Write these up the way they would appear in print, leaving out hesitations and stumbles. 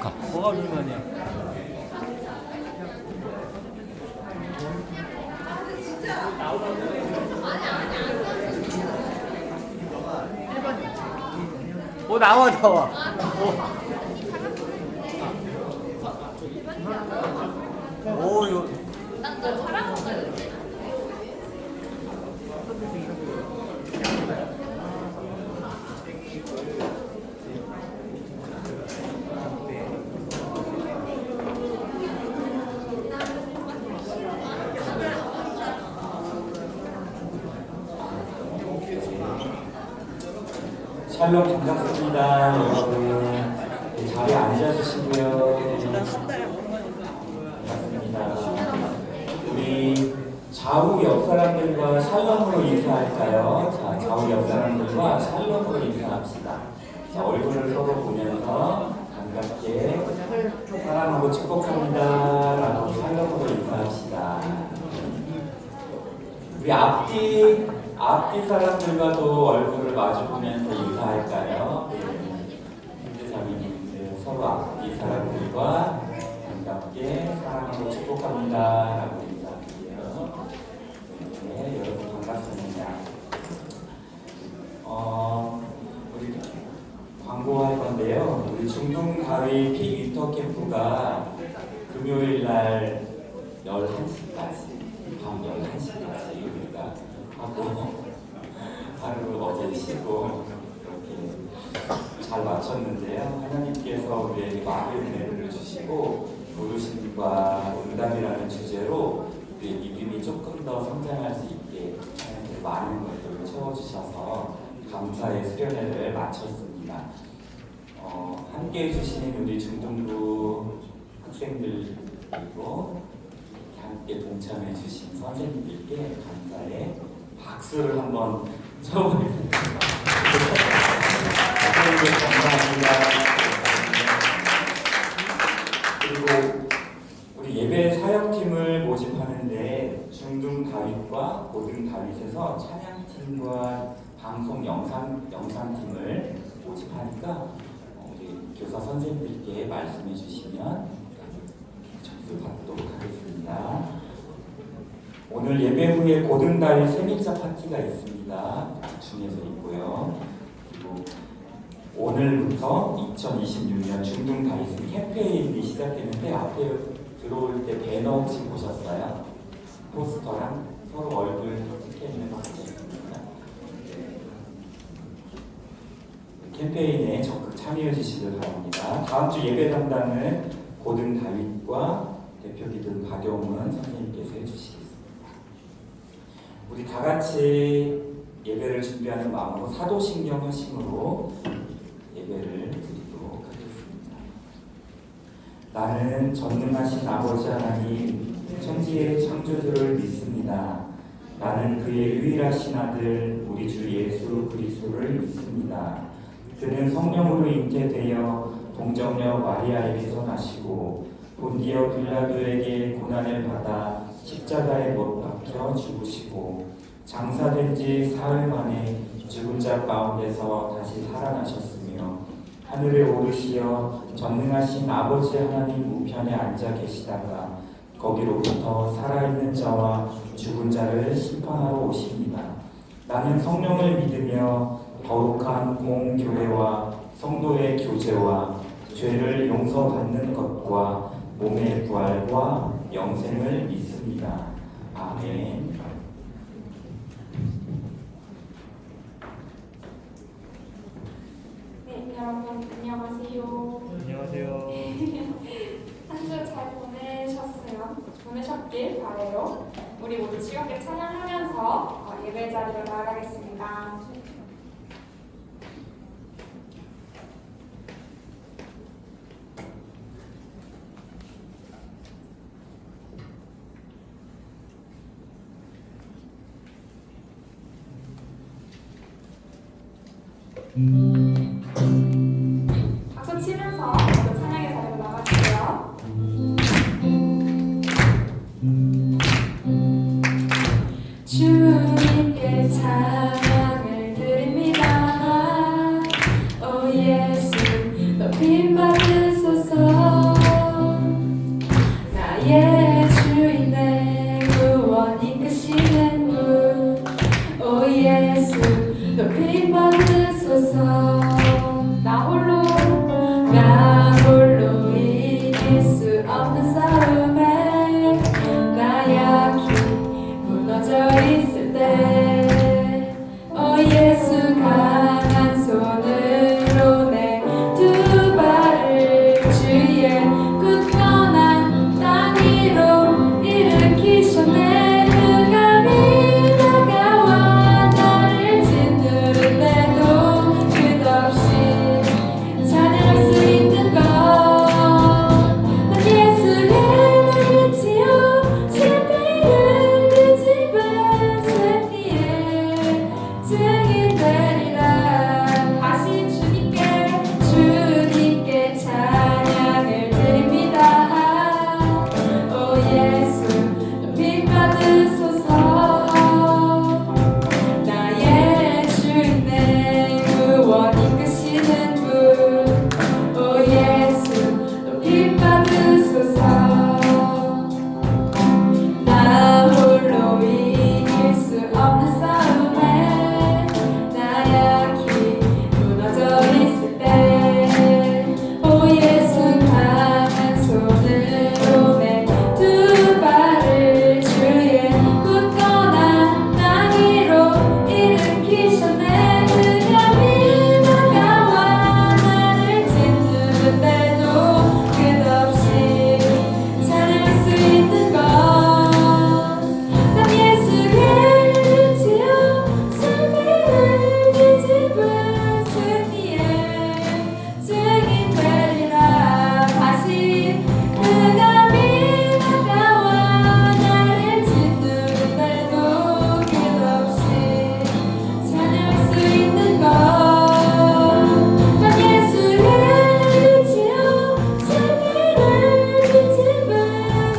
축하. 뭐가 불만이야? 나와. 오, 이거. 샬롬 반갑습니다. 여러분 자리에 앉아주시고요. 반갑습니다. 우리 좌우 옆 사람들과 샬롬으로 인사할까요? 자, 좌우 옆 사람들과 샬롬으로 인사합시다. 자, 얼굴을 서로 보면서 반갑게 사랑하고 축복합니다 라고 샬롬으로 인사합시다. 우리 앞뒤 사람들과도 얼굴을 마주보면서 인사할까요? 형제자매님들 서로 앞뒤 사람들과 반갑게 사랑하고 축복합니다 라고 인사할게요. 네, 여러분 반갑습니다. 우리 광고할 건데요. 우리 중동가위 픽윈터 캠프가 금요일 날 11시까지 밤 11시까지 우리가 하고 하루 어제 쉬고 이렇게 잘 마쳤는데요. 하나님께서 우리에게 많은 은혜를 주시고 부르심과 응답이라는 주제로 우리의 믿음이 조금 더 성장할 수 있게 하나님께 많은 것들을 채워주셔서 감사의 수련회를 마쳤습니다. 함께 해주신 우리 중등부 학생들 그리고 함께 동참해 주신 선생님들께 감사의 박수를 한번 쳐보겠습니다. 감사합니다. 그리고 우리 예배 사역팀을 모집하는데 중등 다윗과 고등 다윗에서 찬양팀과 방송 영상팀을 모집하니까 우리 교사 선생님들께 말씀해 주시면 점수 받도록 하겠습니다. 오늘 예배 후에 고등다윗 생일자 파티가 있습니다. 중에서 있고요. 그리고 오늘부터 2026년 중등다윗 캠페인이 시작되는데 앞에 들어올 때 배너 혹시 보셨어요? 포스터랑 서로 얼굴 스캔해서 보셨습니다. 캠페인에 적극 참여해 주시길 바랍니다. 다음 주 예배 담당은 고등다윗과 대표기도 박영은 선생님께서 해주시겠습니다. 우리 다 같이 예배를 준비하는 마음으로 사도신경 하심으로 예배를 드리도록 하겠습니다. 나는 전능하신 아버지 하나님 천지의 창조주를 믿습니다. 나는 그의 유일하신 아들 우리 주 예수 그리스도를 믿습니다. 그는 성령으로 잉태되어 동정녀 마리아에게서 나시고 본디오 빌라도에게 고난을 받아 십자가에 못 박혀 죽으시고 장사된 지 사흘 만에 죽은 자 가운데서 다시 살아나셨으며 하늘에 오르시어 전능하신 아버지 하나님 우편에 앉아 계시다가 거기로부터 살아있는 자와 죽은 자를 심판하러 오십니다. 나는 성령을 믿으며 거룩한 공교회와 성도의 교제와 죄를 용서받는 것과 몸의 부활과 영생을 믿습니다. 아멘. 네, 여러분 안녕하세요. 안녕하세요. 한 주 잘 보내셨길 바래요. 우리 모두 즐겁게 찬양하면서 예배 자리로 나아가겠습니다. 박수 치면서 모두 찬양의 자리로 나가주세요. 주님께 찬양을 드립니다. 오 예수 높임 받으소서. 나 홀로 이길 수 없는 싸움에 나약히 무너져 있을 때 예수 강한 손으로 내 두 발을 주의 굳건한 땅 위로 일으키셨네. 흑암이 다가와 나를 짓누른데도 끝없이 찬양할 수 있는 것. 난 예수의 날 지어 실패를 뒤집은 승리의 증인 되리라. 다시 주님께 찬양을 드립니다. 오 예수 높임 받으소서. 나의 주인 내 구원 이끄시는 분. 오 예수 높임 받으소서. 나 홀로 이길 수 없는 싸움에 나약히 무너져 있을 때 예수 강한 손으로 내 두 발을 주의 굳건한 땅 위로 일으키셨네. 흑암이 다가와 나를 짓누른데도 끝없이 찬양할 수 있는 것. 난 예수의 날 지어 실패를 뒤집은 승리의 증인 되리라. 다시 흑암이 다가와 나를 짓누른데도 끝없이 찬양할 수 있는 것. 난 예수의 날 지어 실패를 뒤집은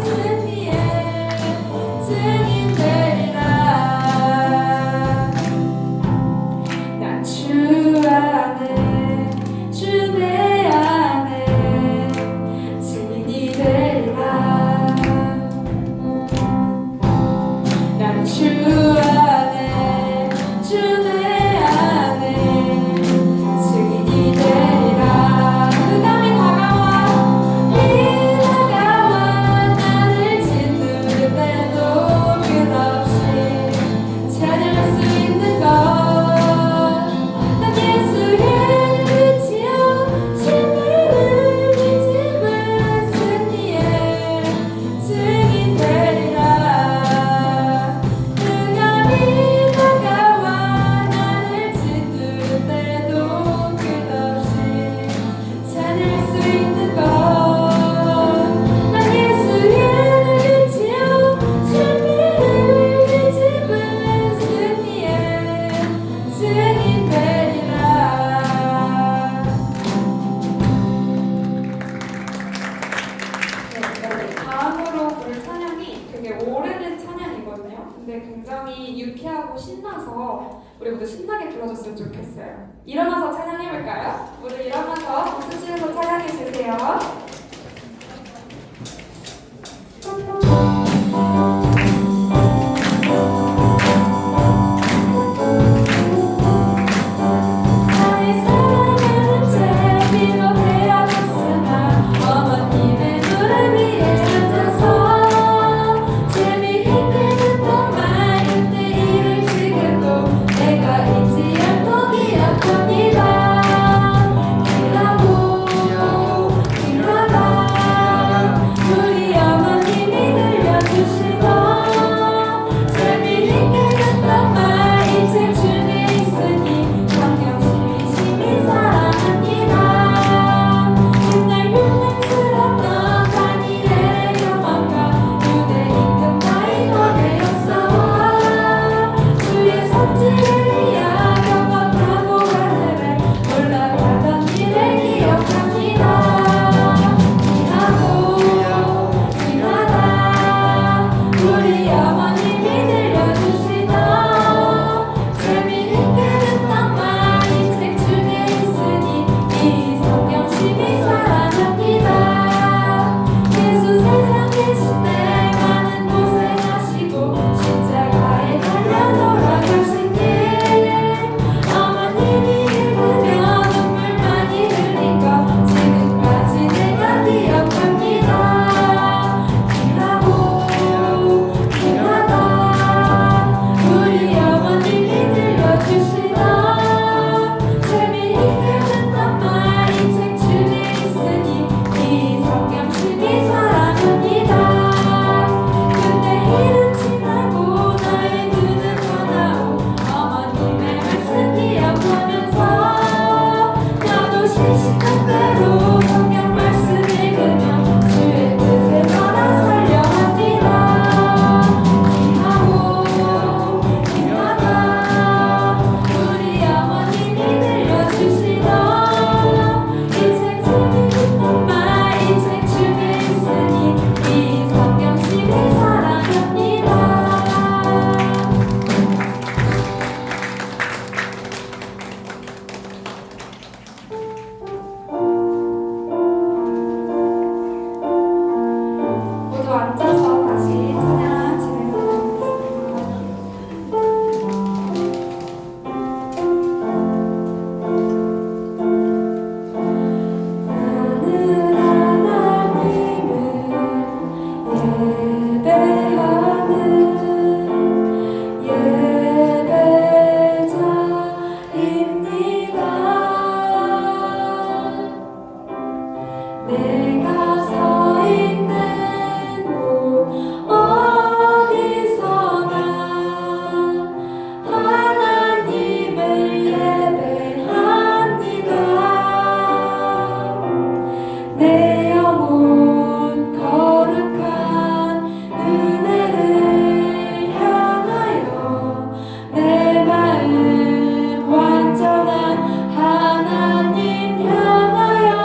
승리의 증인 되리라. 난 주 안에 주 내 안에 증인이 되리라. 난 주 안에 주 내 안에 증인이 되리라. 흑암이 다가와 나를 짓누른데도 끝없이 찬양할 수 있는 것. 난 예수의 날 지어 실패를 뒤집은 승리의 증인 되리라. 흑암이 다가와 나를 짓누른데도 끝없이 찬양할 수 있는 것. 난 예수의 날 지어 실패를 뒤집은 승리의 증인 되리라. 네, 다음으로 부를 찬양이 되게 오래된 찬양이거든요. 근데 굉장히 유쾌하고 신나서 우리 모두 신나게 불러줬으면 좋겠어요. 일어나서 찬양해볼까요? 모두 일어나서 박수 치면서 찬양해주세요. 나의 사랑은 제비로 헤어졌으나 어머님의 무릎 위에 앉아서 재미있게 듣던 말 때 이를 지금도 내가 잊지 않고 기억합니다. 일하고 내가 서 있는 곳 어디서나 하나님을 예배합니다. 내 영혼 거룩한 은혜를 향하여 내 마음 완전한 하나님 향하여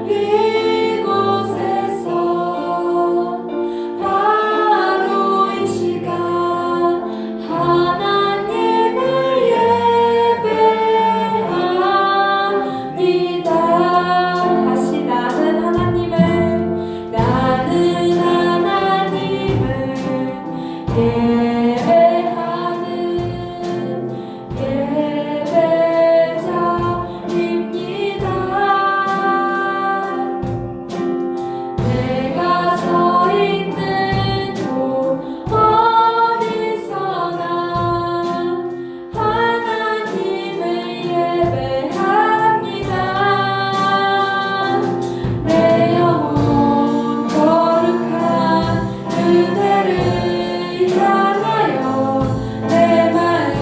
이곳에서 바로 이 시간 하나님을 예배합니다. 다시 나는 하나님을 예배하는 예배자입니다. 내가 서 있는 곳 어디서나 하나님을 예배합니다. 내 영혼 거룩한 은혜를 향하여 내 마음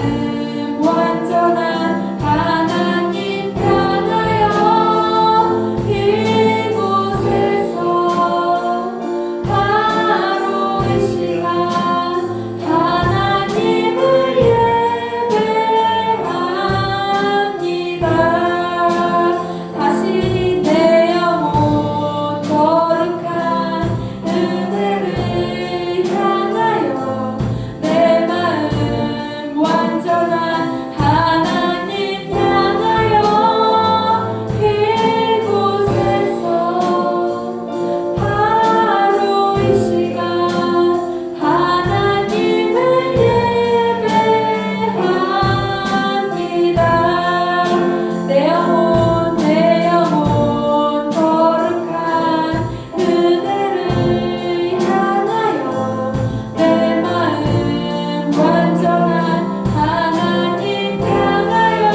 완전한 하나님 향하여 이곳에서 바로 이 시간 하나님을 예배합니다. 다시 내 영혼 거룩한 은혜를 향하여 내 마음 완전한 하나님 향하여 이곳에서 바로 이 시간 하나님을 예배합니다. 내 영혼 거룩한 은혜를 향하여 내 마음 완전한 하나님 향하여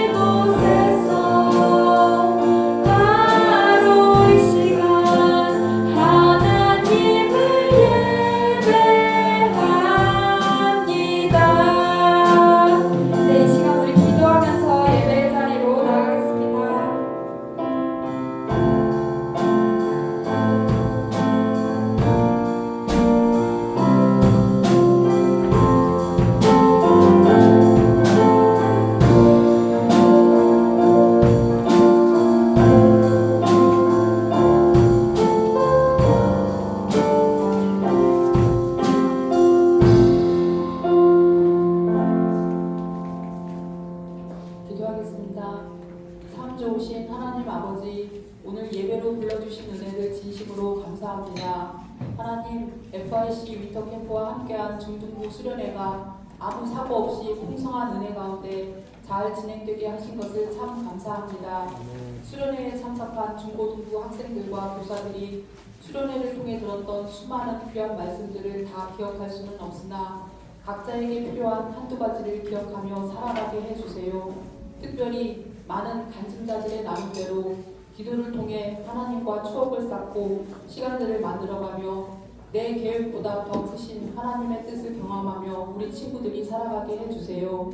이곳에서 바로 이 시간 하나님을 예배합니다. 네, 이 시간 우리 기도하면서 예배의 자리로 나가겠습니다. 기도하겠습니다. 참 좋으신 하나님 아버지, 오늘 예배로 불러주신 은혜를 진심으로 감사합니다. 하나님, FIC 위터 캠프와 함께한 중등부 수련회가 아무 사고 없이 풍성한 은혜 가운데 잘 진행되게 하신 것을 참 감사합니다. 수련회에 참석한 중고등부 학생들과 교사들이 수련회를 통해 들었던 수많은 귀한 말씀들을 다 기억할 수는 없으나 각자에게 필요한 한두 가지를 기억하며 살아가게 해주세요. 특별히 많은 간증자들의 나눔대로 기도를 통해 하나님과 추억을 쌓고 시간들을 만들어가며 내 계획보다 더 크신 하나님의 뜻을 경험하며 우리 친구들이 살아가게 해주세요.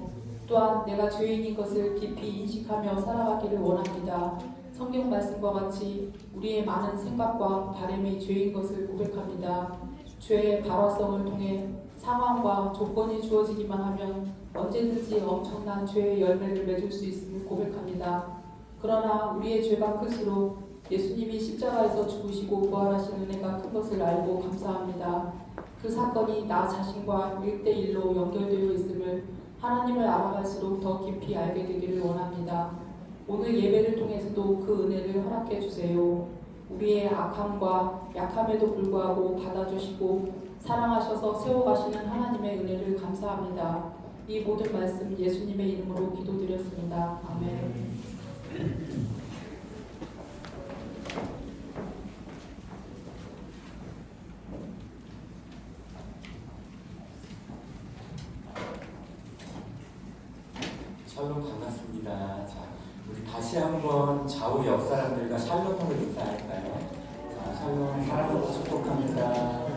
또한 내가 죄인인 것을 깊이 인식하며 살아가기를 원합니다. 성경 말씀과 같이 우리의 많은 생각과 바람이 죄인 것을 고백합니다. 죄의 발화성을 통해 상황과 조건이 주어지기만 하면 언제든지 엄청난 죄의 열매를 맺을 수 있음을 고백합니다. 그러나 우리의 죄가 클수록 예수님이 십자가에서 죽으시고 부활하신 은혜가 큰 것을 알고 감사합니다. 그 사건이 나 자신과 1대1로 연결되어 있음을 하나님을 알아갈수록 더 깊이 알게 되기를 원합니다. 오늘 예배를 통해서도 그 은혜를 허락해 주세요. 우리의 악함과 약함에도 불구하고 받아주시고 사랑하셔서 세워가시는 하나님의 은혜를 감사합니다. 이 모든 말씀 예수님의 이름으로 기도드렸습니다. 아멘. 샬롬 반갑습니다. 자, 우리 다시 한번 좌우 옆 사람들과 샬롬으로 인사할까요? 자, 샬롬 사랑하고 축복합니다.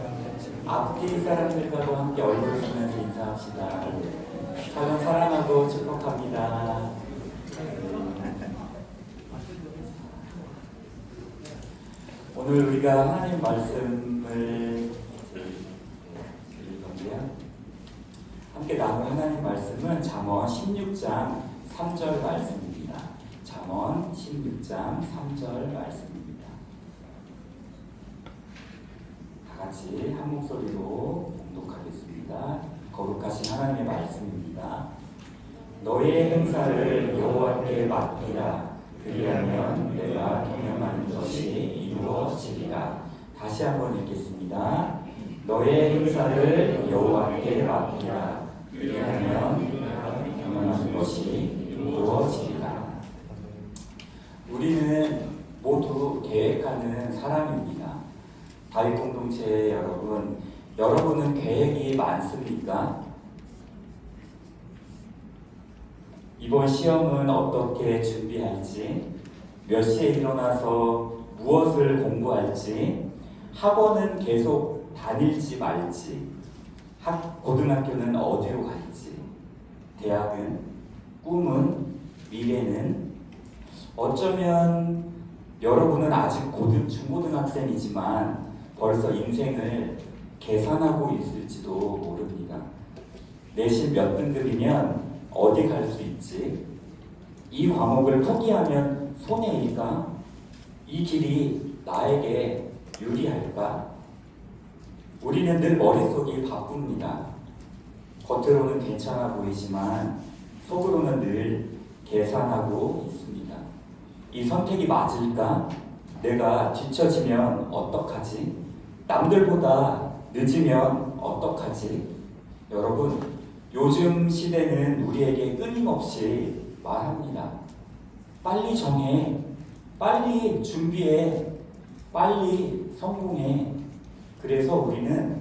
앞뒤 사람들과도 함께 얼굴 보면서 인사합시다. 샬롬 사랑하고 축복합니다. 오늘 우리가 하나님 말씀을 드릴 건데요. 함께 나눌 하나님 말씀은 잠언 16장 3절 말씀입니다. 잠언 16장 3절 말씀입니다. 다 같이 한 목소리로 봉독하겠습니다. 거룩하신 하나님의 말씀입니다. 너의 행사를 여호와께 맡기라. 그리하면 내가 경영하는 것이 이루어지리라. 다시 한번 읽겠습니다. 너의 행사를 여호와께 맡기라. 그리하면 내가 경영하는 것이 이루어지리라. 우리는 모두 계획하는 사람입니다. 다윗 공동체 여러분은 계획이 많습니까? 이번 시험은 어떻게 준비할지, 몇 시에 일어나서 무엇을 공부할지, 학원은 계속 다닐지 말지, 고등학교는 어디로 갈지, 대학은, 꿈은, 미래는, 어쩌면 여러분은 아직 중고등학생이지만 벌써 인생을 계산하고 있을지도 모릅니다. 내신 몇 등급이면 어디 갈 수 있지? 이 과목을 포기하면 손해일까? 이 길이 나에게 유리할까? 우리는 늘 머릿속이 바쁩니다. 겉으로는 괜찮아 보이지만 속으로는 늘 계산하고 있습니다. 이 선택이 맞을까? 내가 뒤처지면 어떡하지? 남들보다 늦으면 어떡하지? 여러분, 요즘 시대는 우리에게 끊임없이 말합니다. 빨리 정해, 빨리 준비해, 빨리 성공해. 그래서 우리는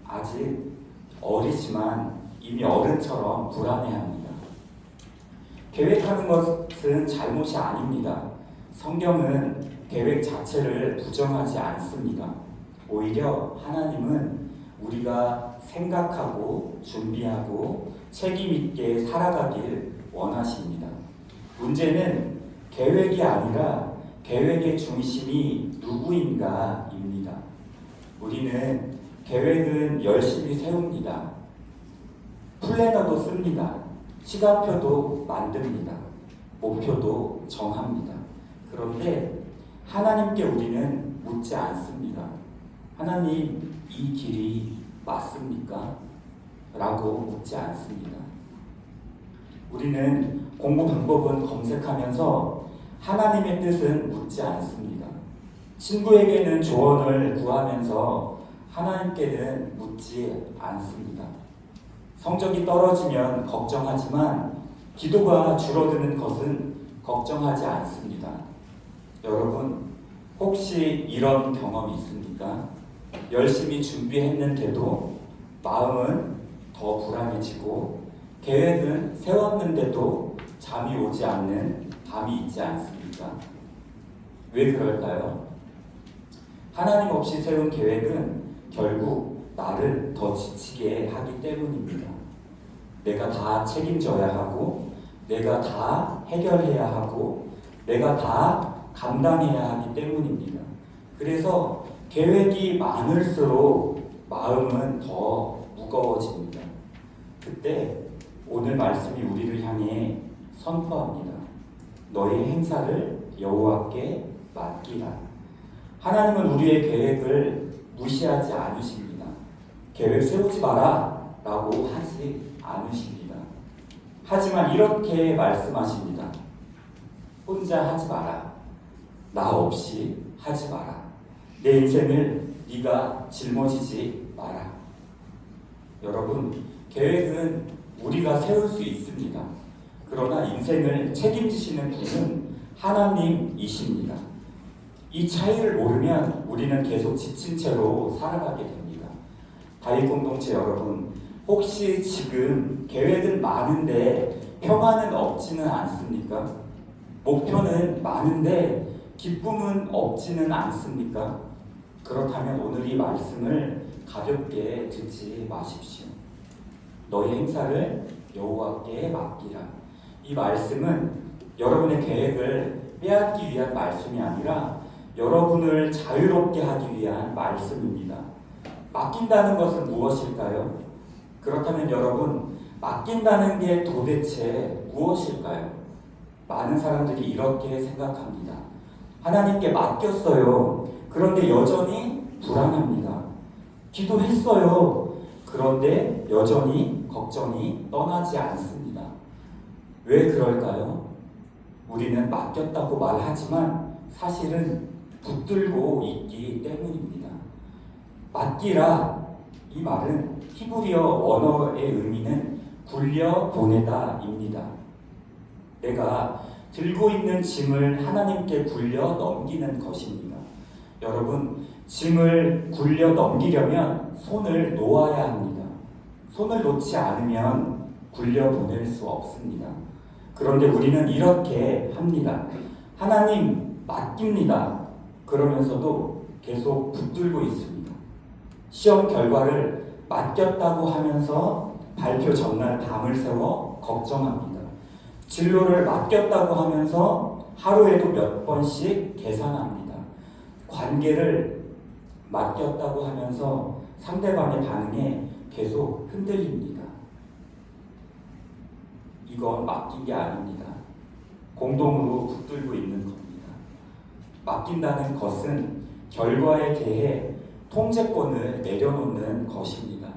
아직 어리지만 이미 어른처럼 불안해합니다. 계획하는 것은 잘못이 아닙니다. 성경은 계획 자체를 부정하지 않습니다. 오히려 하나님은 우리가 생각하고 준비하고 책임 있게 살아가길 원하십니다. 문제는 계획이 아니라 계획의 중심이 누구인가입니다. 우리는 계획은 열심히 세웁니다. 플래너도 씁니다. 시간표도 만듭니다. 목표도 정합니다. 그런데 하나님께 우리는 묻지 않습니다. 하나님, 이 길이 맞습니까? 라고 묻지 않습니다. 우리는 공부 방법은 검색하면서 하나님의 뜻은 묻지 않습니다. 친구에게는 조언을 구하면서 하나님께는 묻지 않습니다. 성적이 떨어지면 걱정하지만 기도가 줄어드는 것은 걱정하지 않습니다. 여러분, 혹시 이런 경험이 있습니까? 열심히 준비했는데도 마음은 더 불안해지고 계획은 세웠는데도 잠이 오지 않는 밤이 있지 않습니까? 왜 그럴까요? 하나님 없이 세운 계획은 결국 나를 더 지치게 하기 때문입니다. 내가 다 책임져야 하고, 내가 다 해결해야 하고, 내가 다 감당해야 하기 때문입니다. 그래서 계획이 많을수록 마음은 더 무거워집니다. 그때 오늘 말씀이 우리를 향해 선포합니다. 너희 행사를 여호와께 맡기라. 하나님은 우리의 계획을 무시하지 않으십니다. 계획 세우지 마라 라고 하지 않으십니다. 하지만 이렇게 말씀하십니다. 혼자 하지 마라. 나 없이 하지 마라. 내 인생을 네가 짊어지지 마라. 여러분, 계획은 우리가 세울 수 있습니다. 그러나 인생을 책임지시는 분은 하나님이십니다. 이 차이를 모르면 우리는 계속 지친 채로 살아가게 됩니다. 다윗 공동체 여러분, 혹시 지금 계획은 많은데 평안은 없지는 않습니까? 목표는 많은데 기쁨은 없지는 않습니까? 그렇다면 오늘 이 말씀을 가볍게 듣지 마십시오. 너희 행사를 여호와께 맡기라. 이 말씀은 여러분의 계획을 빼앗기 위한 말씀이 아니라 여러분을 자유롭게 하기 위한 말씀입니다. 맡긴다는 것은 무엇일까요? 그렇다면 여러분, 맡긴다는 게 도대체 무엇일까요? 많은 사람들이 이렇게 생각합니다. 하나님께 맡겼어요. 그런데 여전히 불안합니다. 기도했어요. 그런데 여전히 걱정이 떠나지 않습니다. 왜 그럴까요? 우리는 맡겼다고 말하지만 사실은 붙들고 있기 때문입니다. 맡기라, 이 말은 히브리어 원어의 의미는 굴려 보내다입니다. 내가 들고 있는 짐을 하나님께 굴려 넘기는 것입니다. 여러분, 짐을 굴려 넘기려면 손을 놓아야 합니다. 손을 놓지 않으면 굴려 보낼 수 없습니다. 그런데 우리는 이렇게 합니다. 하나님 맡깁니다. 그러면서도 계속 붙들고 있습니다. 시험 결과를 맡겼다고 하면서 발표 전날 밤을 새워 걱정합니다. 진로를 맡겼다고 하면서 하루에도 몇 번씩 계산합니다. 관계를 맡겼다고 하면서 상대방의 반응에 계속 흔들립니다. 이건 맡긴 게 아닙니다. 공동으로 붙들고 있는 겁니다. 맡긴다는 것은 결과에 대해 통제권을 내려놓는 것입니다.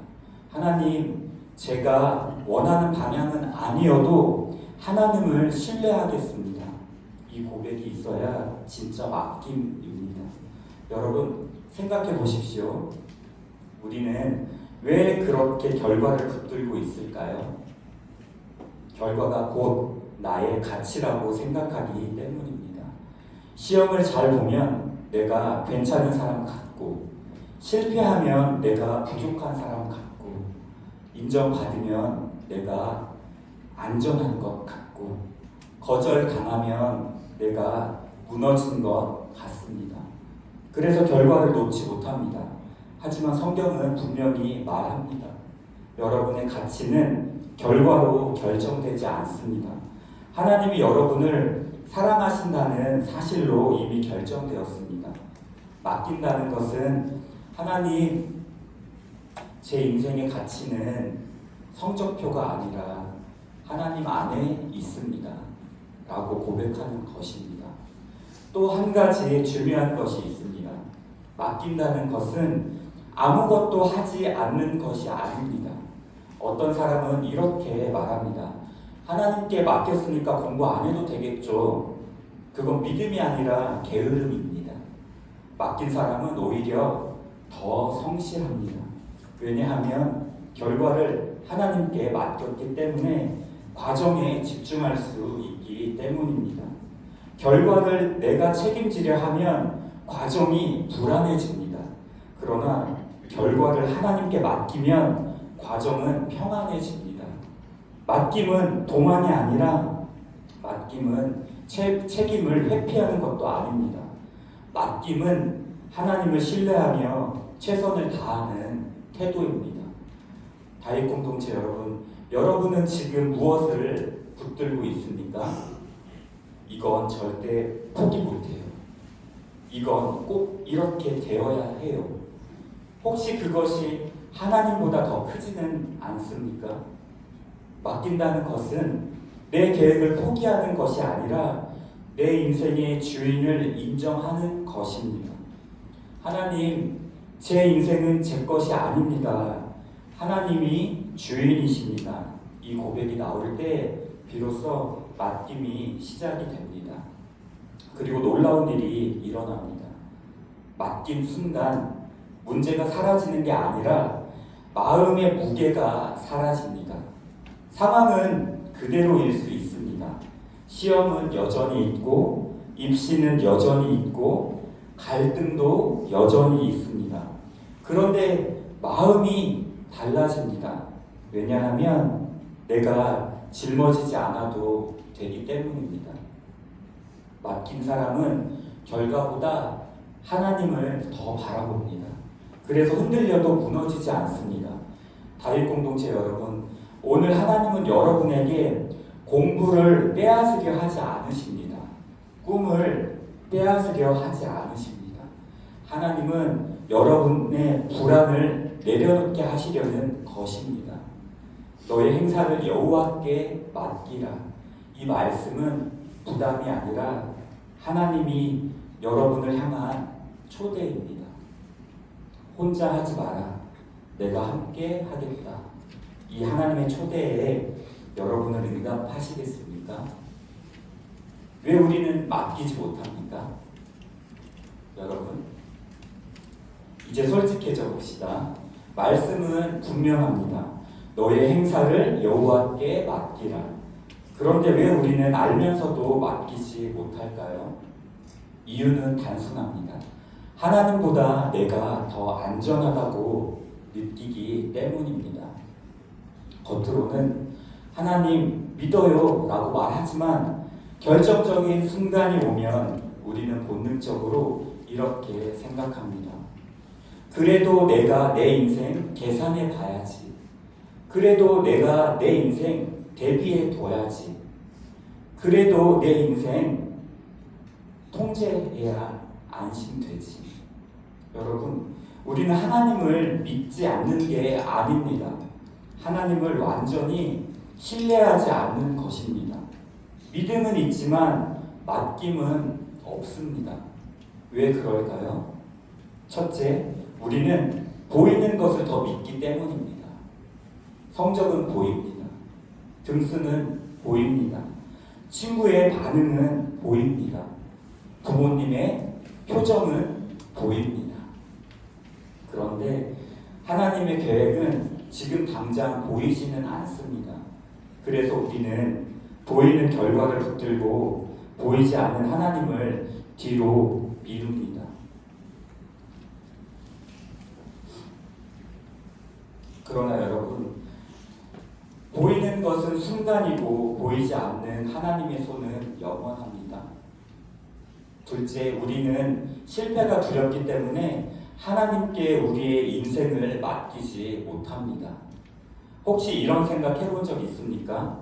하나님, 제가 원하는 방향은 아니어도 하나님을 신뢰하겠습니다. 이 고백이 있어야 진짜 맡김입니다. 여러분, 생각해 보십시오. 우리는 왜 그렇게 결과를 붙들고 있을까요? 결과가 곧 나의 가치라고 생각하기 때문입니다. 시험을 잘 보면 내가 괜찮은 사람 같고, 실패하면 내가 부족한 사람 같고, 인정받으면 내가 안전한 것 같고, 거절당하면 내가 무너진 것 같습니다. 그래서 결과를 놓지 못합니다. 하지만 성경은 분명히 말합니다. 여러분의 가치는 결과로 결정되지 않습니다. 하나님이 여러분을 사랑하신다는 사실로 이미 결정되었습니다. 맡긴다는 것은 하나님, 제 인생의 가치는 성적표가 아니라 하나님 안에 있습니다. 라고 고백하는 것입니다. 또 한 가지 중요한 것이 있습니다. 맡긴다는 것은 아무것도 하지 않는 것이 아닙니다. 어떤 사람은 이렇게 말합니다. 하나님께 맡겼으니까 공부 안 해도 되겠죠. 그건 믿음이 아니라 게으름입니다. 맡긴 사람은 오히려 더 성실합니다. 왜냐하면 결과를 하나님께 맡겼기 때문에 과정에 집중할 수 있기 때문입니다. 결과를 내가 책임지려 하면 과정이 불안해집니다. 그러나 결과를 하나님께 맡기면 과정은 평안해집니다. 맡김은 도만이 아니라 맡김은 책임을 회피하는 것도 아닙니다. 맡김은 하나님을 신뢰하며 최선을 다하는 태도입니다. 다윗 공동체 여러분, 여러분은 지금 무엇을 붙들고 있습니까? 이건 절대 포기 못해요. 이건 꼭 이렇게 되어야 해요. 혹시 그것이 하나님보다 더 크지는 않습니까? 맡긴다는 것은 내 계획을 포기하는 것이 아니라 내 인생의 주인을 인정하는 것입니다. 하나님, 제 인생은 제 것이 아닙니다. 하나님이 주인이십니다. 이 고백이 나올 때 비로소 맡김이 시작이 됩니다. 그리고 놀라운 일이 일어납니다. 맡긴 순간 문제가 사라지는 게 아니라 마음의 무게가 사라집니다. 상황은 그대로일 수 있습니다. 시험은 여전히 있고, 입시는 여전히 있고, 갈등도 여전히 있습니다. 그런데 마음이 달라집니다. 왜냐하면 내가 짊어지지 않아도 되기 때문입니다. 맡긴 사람은 결과보다 하나님을 더 바라봅니다. 그래서 흔들려도 무너지지 않습니다. 다윗 공동체 여러분, 오늘 하나님은 여러분에게 공부를 빼앗으려 하지 않으십니다. 꿈을 빼앗으려 하지 않으십니다. 하나님은 여러분의 불안을 내려놓게 하시려는 것입니다. 너의 행사를 여호와께 맡기라. 이 말씀은 부담이 아니라 하나님이 여러분을 향한 초대입니다. 혼자 하지 마라. 내가 함께 하겠다. 이 하나님의 초대에 여러분은 응답하시겠습니까? 왜 우리는 맡기지 못합니까? 여러분, 이제 솔직해져 봅시다. 말씀은 분명합니다. 너의 행사를 여호와께 맡기라. 그런데 왜 우리는 알면서도 맡기지 못할까요? 이유는 단순합니다. 하나님보다 내가 더 안전하다고 느끼기 때문입니다. 겉으로는 하나님 믿어요 라고 말하지만 결정적인 순간이 오면 우리는 본능적으로 이렇게 생각합니다. 그래도 내가 내 인생 계산해 봐야지. 그래도 내가 내 인생 대비해 둬야지. 그래도 내 인생 통제해야 안심되지. 여러분, 우리는 하나님을 믿지 않는 게 아닙니다. 하나님을 완전히 신뢰하지 않는 것입니다. 믿음은 있지만 맡김은 없습니다. 왜 그럴까요? 첫째, 우리는 보이는 것을 더 믿기 때문입니다. 성적은 보입니다. 등수는 보입니다. 친구의 반응은 보입니다. 부모님의 표정은 보입니다. 그런데 하나님의 계획은 지금 당장 보이지는 않습니다. 그래서 우리는 보이는 결과를 붙들고 보이지 않는 하나님을 뒤로 미룹니다. 그러나 여러분, 보이는 것은 순간이고 보이지 않는 하나님의 손은 영원합니다. 둘째, 우리는 실패가 두렵기 때문에 하나님께 우리의 인생을 맡기지 못합니다. 혹시 이런 생각 해본 적 있습니까?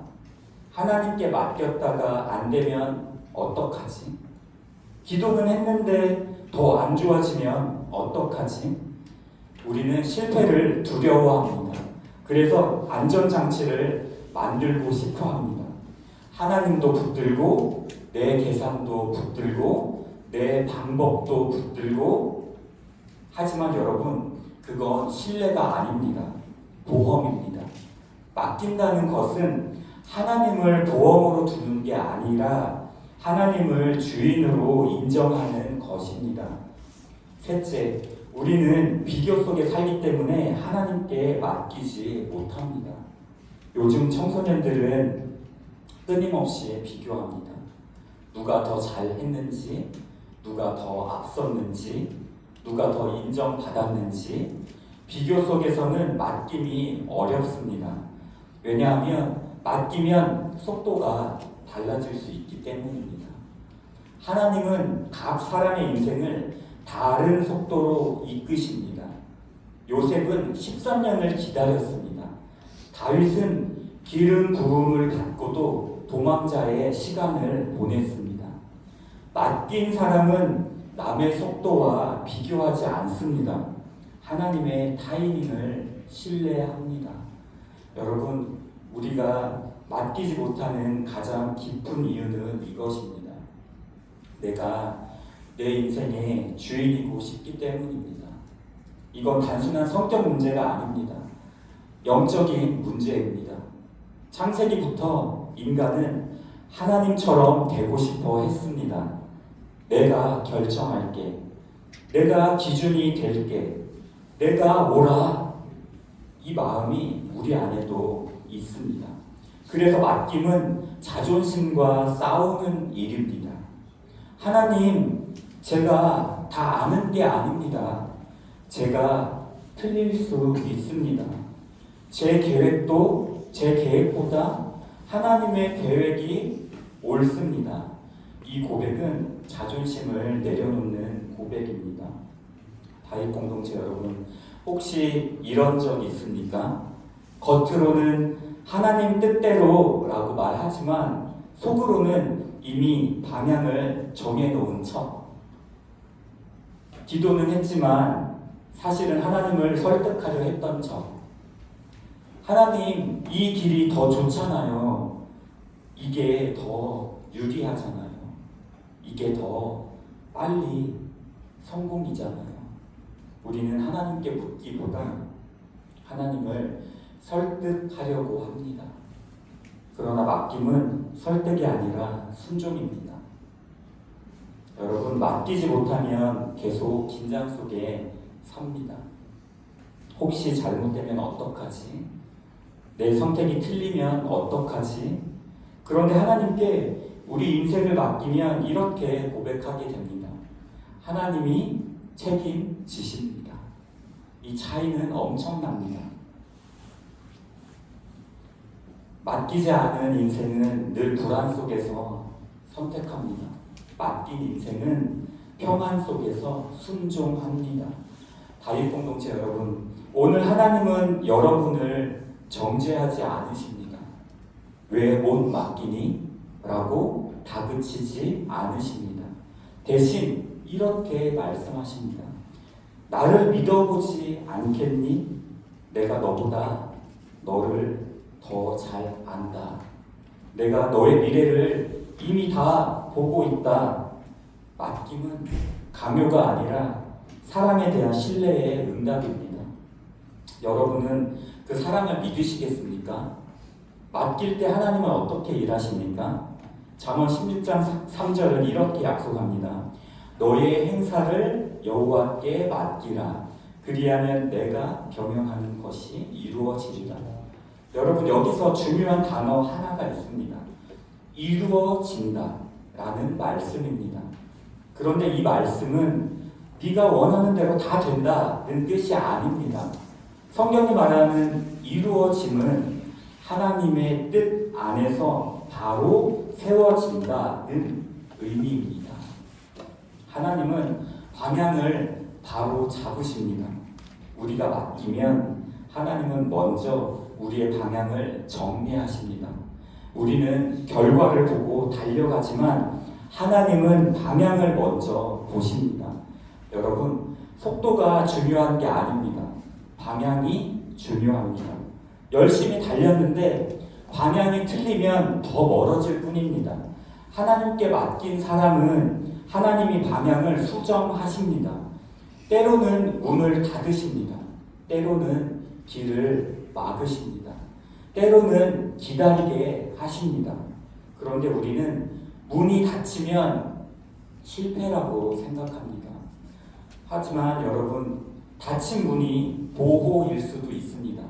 하나님께 맡겼다가 안 되면 어떡하지? 기도는 했는데 더 안 좋아지면 어떡하지? 우리는 실패를 두려워합니다. 그래서 안전장치를 만들고 싶어 합니다. 하나님도 붙들고 내 계산도 붙들고 내 방법도 붙들고, 하지만 여러분, 그건 신뢰가 아닙니다. 보험입니다. 맡긴다는 것은 하나님을 보험으로 두는 게 아니라 하나님을 주인으로 인정하는 것입니다. 셋째, 우리는 비교 속에 살기 때문에 하나님께 맡기지 못합니다. 요즘 청소년들은 끊임없이 비교합니다. 누가 더 잘했는지, 누가 더 앞섰는지, 누가 더 인정받았는지. 비교 속에서는 맡김이 어렵습니다. 왜냐하면 맡기면 속도가 달라질 수 있기 때문입니다. 하나님은 각 사람의 인생을 다른 속도로 이끄십니다. 요셉은 13년을 기다렸습니다. 다윗은 기름 부음을 받고도 도망자의 시간을 보냈습니다. 맡긴 사람은 남의 속도와 비교하지 않습니다. 하나님의 타이밍을 신뢰합니다. 여러분, 우리가 맡기지 못하는 가장 깊은 이유는 이것입니다. 내가 내 인생의 주인이고 싶기 때문입니다. 이건 단순한 성격 문제가 아닙니다. 영적인 문제입니다. 창세기부터 인간은 하나님처럼 되고 싶어 했습니다. 내가 결정할게. 내가 기준이 될게. 내가 뭐라. 이 마음이 우리 안에도 있습니다. 그래서 맡김은 자존심과 싸우는 일입니다. 하나님, 제가 다 아는 게 아닙니다. 제가 틀릴 수 있습니다. 제 계획도 제 계획보다 하나님의 계획이 옳습니다. 이 고백은 자존심을 내려놓는 고백입니다. 다윗 공동체 여러분, 혹시 이런 적 있습니까? 겉으로는 하나님 뜻대로 라고 말하지만 속으로는 이미 방향을 정해놓은 척. 기도는 했지만 사실은 하나님을 설득하려 했던 척. 하나님, 이 길이 더 좋잖아요. 이게 더 유리하잖아요. 이게 더 빨리 성공이잖아요. 우리는 하나님께 묻기보다 하나님을 설득하려고 합니다. 그러나 맡김은 설득이 아니라 순종입니다. 여러분, 맡기지 못하면 계속 긴장 속에 삽니다. 혹시 잘못되면 어떡하지? 내 선택이 틀리면 어떡하지? 그런데 하나님께 우리 인생을 맡기면 이렇게 고백하게 됩니다. 하나님이 책임지십니다. 이 차이는 엄청납니다. 맡기지 않은 인생은 늘 불안 속에서 선택합니다. 맡긴 인생은 평안 속에서 순종합니다. 다윗 공동체 여러분, 오늘 하나님은 여러분을 정죄하지 않으십니다. 왜 못 맡기니? 라고 다그치지 않으십니다. 대신 이렇게 말씀하십니다. 나를 믿어보지 않겠니? 내가 너보다 너를 더 잘 안다. 내가 너의 미래를 이미 다 보고 있다. 맡김은 강요가 아니라 사랑에 대한 신뢰의 응답입니다. 여러분은 그 사랑을 믿으시겠습니까? 맡길 때 하나님은 어떻게 일하십니까? 잠언 16장 3절은 이렇게 약속합니다. 너의 행사를 여호와께 맡기라. 그리하면 내가 경영하는 것이 이루어지리라. 여러분, 여기서 중요한 단어 하나가 있습니다. 이루어진다 라는 말씀입니다. 그런데 이 말씀은 네가 원하는 대로 다 된다는 뜻이 아닙니다. 성경이 말하는 이루어짐은 하나님의 뜻 안에서 바로 세워진다는 의미입니다. 하나님은 방향을 바로 잡으십니다. 우리가 맡기면 하나님은 먼저 우리의 방향을 정리하십니다. 우리는 결과를 보고 달려가지만 하나님은 방향을 먼저 보십니다. 여러분, 속도가 중요한 게 아닙니다. 방향이 중요합니다. 열심히 달렸는데 방향이 틀리면 더 멀어질 뿐입니다. 하나님께 맡긴 사람은 하나님이 방향을 수정하십니다. 때로는 문을 닫으십니다. 때로는 길을 막으십니다. 때로는 기다리게 하십니다. 그런데 우리는 문이 닫히면 실패라고 생각합니다. 하지만 여러분, 닫힌 문이 보호일 수도 있습니다.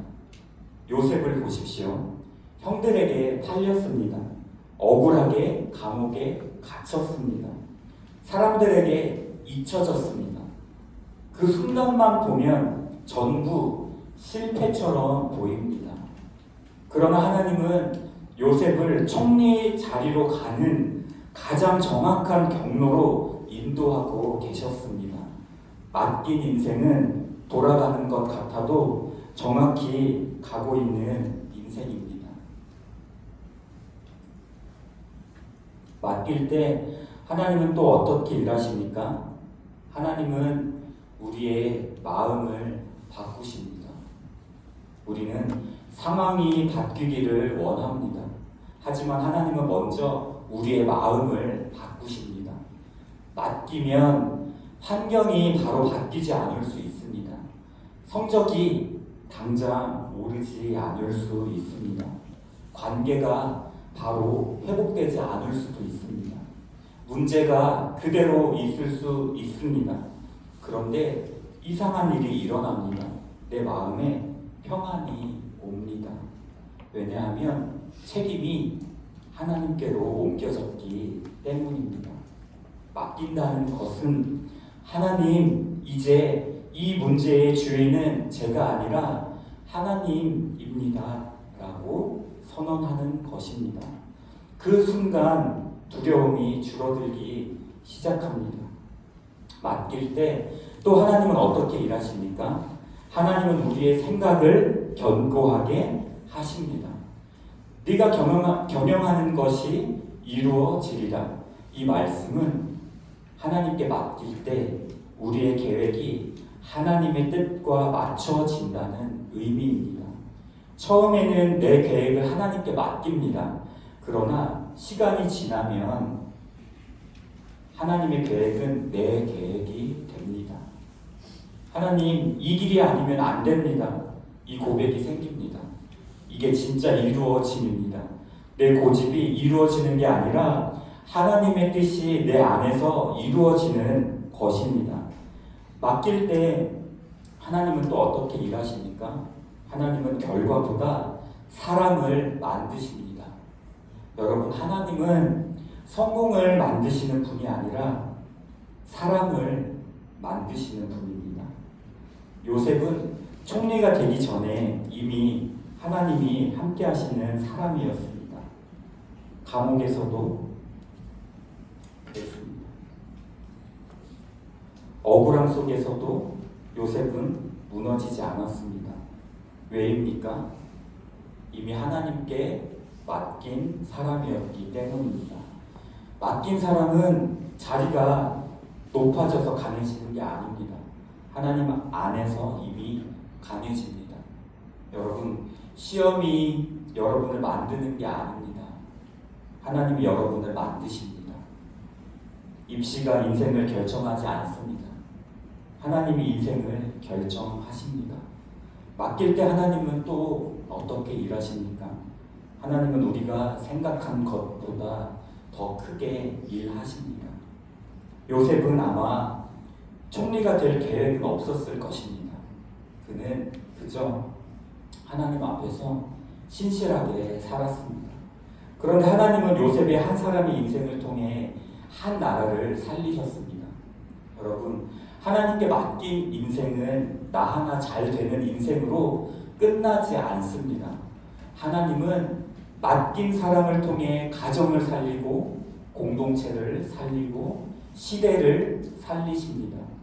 요셉을 보십시오. 형들에게 팔렸습니다. 억울하게 감옥에 갇혔습니다. 사람들에게 잊혀졌습니다. 그 순간만 보면 전부 실패처럼 보입니다. 그러나 하나님은 요셉을 총리 자리로 가는 가장 정확한 경로로 인도하고 계셨습니다. 맡긴 인생은 돌아가는 것 같아도 정확히 가고 있는 인생입니다. 맡길 때 하나님은 또 어떻게 일하십니까? 하나님은 우리의 마음을 바꾸십니다. 우리는 상황이 바뀌기를 원합니다. 하지만 하나님은 먼저 우리의 마음을 바꾸십니다. 맡기면 환경이 바로 바뀌지 않을 수 있습니다. 성적이 당장 오르지 않을 수 있습니다. 관계가 바로 회복되지 않을 수도 있습니다. 문제가 그대로 있을 수 있습니다. 그런데 이상한 일이 일어납니다. 내 마음에 평안이 옵니다. 왜냐하면 책임이 하나님께로 옮겨졌기 때문입니다. 맡긴다는 것은 하나님, 이제 이 문제의 주인은 제가 아니라 하나님입니다 라고 선언하는 것입니다. 그 순간 두려움이 줄어들기 시작합니다. 맡길 때 또 하나님은 어떻게 일하십니까? 하나님은 우리의 생각을 견고하게 하십니다. 네가 경영하는 것이 이루어지리라. 이 말씀은 하나님께 맡길 때 우리의 계획이 하나님의 뜻과 맞춰진다는 의미입니다. 처음에는 내 계획을 하나님께 맡깁니다. 그러나 시간이 지나면 하나님의 계획은 내 계획이 됩니다. 하나님, 이 길이 아니면 안 됩니다. 이 고백이 생깁니다. 이게 진짜 이루어집니다. 내 고집이 이루어지는 게 아니라 하나님의 뜻이 내 안에서 이루어지는 것입니다. 맡길 때 하나님은 또 어떻게 일하십니까? 하나님은 결과보다 사람을 만드십니다. 여러분, 하나님은 성공을 만드시는 분이 아니라 사람을 만드시는 분입니다. 요셉은 총리가 되기 전에 이미 하나님이 함께 하시는 사람이었습니다. 감옥에서도 그랬습니다. 억울함 속에서도 요셉은 무너지지 않았습니다. 왜입니까? 이미 하나님께 맡긴 사람이었기 때문입니다. 맡긴 사람은 자리가 높아져서 강해지는 게 아닙니다. 하나님 안에서 이미 강해집니다. 여러분, 시험이 여러분을 만드는 게 아닙니다. 하나님이 여러분을 만드십니다. 입시가 인생을 결정하지 않습니다. 하나님이 인생을 결정하십니다. 맡길 때 하나님은 또 어떻게 일하십니까? 하나님은 우리가 생각한 것보다 더 크게 일하십니다. 요셉은 아마 총리가 될 계획은 없었을 것입니다. 그는 그저 하나님 앞에서 신실하게 살았습니다. 그런데 하나님은 요셉의 한 사람의 인생을 통해 한 나라를 살리셨습니다. 여러분, 하나님께 맡긴 인생은 나 하나 잘 되는 인생으로 끝나지 않습니다. 하나님은 맡긴 사람을 통해 가정을 살리고 공동체를 살리고 시대를 살리십니다.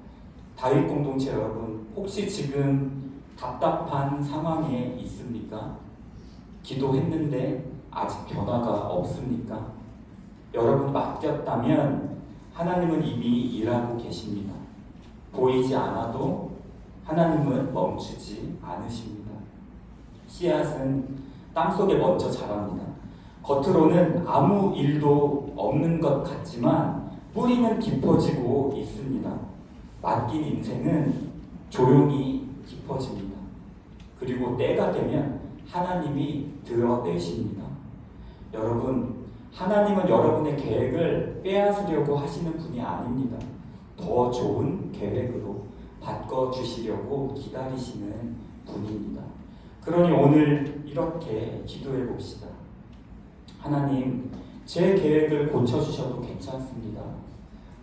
다윗 공동체 여러분, 혹시 지금 답답한 상황에 있습니까? 기도했는데 아직 변화가 없습니까? 여러분, 맡겼다면 하나님은 이미 일하고 계십니다. 보이지 않아도 하나님은 멈추지 않으십니다. 씨앗은 땅속에 먼저 자랍니다. 겉으로는 아무 일도 없는 것 같지만 뿌리는 깊어지고 있습니다. 맡긴 인생은 조용히 깊어집니다. 그리고 때가 되면 하나님이 드러내십니다. 여러분, 하나님은 여러분의 계획을 빼앗으려고 하시는 분이 아닙니다. 더 좋은 계획으로 바꿔주시려고 기다리시는 분입니다. 그러니 오늘 이렇게 기도해 봅시다. 하나님, 제 계획을 고쳐주셔도 괜찮습니다.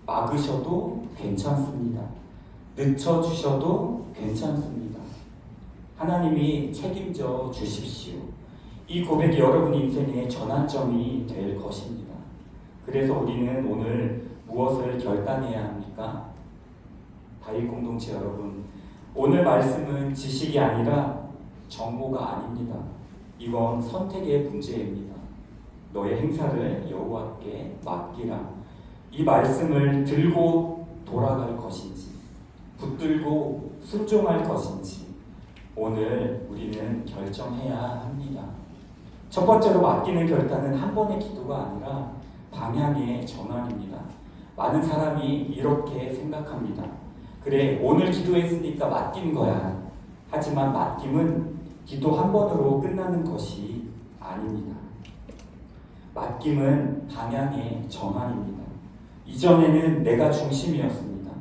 막으셔도 괜찮습니다. 늦춰주셔도 괜찮습니다. 하나님이 책임져 주십시오. 이 고백이 여러분 인생의 전환점이 될 것입니다. 그래서 우리는 오늘 무엇을 결단해야 합니까? 다윗 공동체 여러분, 오늘 말씀은 지식이 아니라 정보가 아닙니다. 이건 선택의 문제입니다. 너의 행사를 여호와께 맡기라. 이 말씀을 들고 돌아갈 것인지, 붙들고 순종할 것인지 오늘 우리는 결정해야 합니다. 첫 번째로 맡기는 결단은 한 번의 기도가 아니라 방향의 전환입니다. 많은 사람이 이렇게 생각합니다. 그래, 오늘 기도했으니까 맡긴 거야. 하지만 맡김은 기도 한 번으로 끝나는 것이 아닙니다. 맡김은 방향의 전환입니다. 이전에는 내가 중심이었습니다.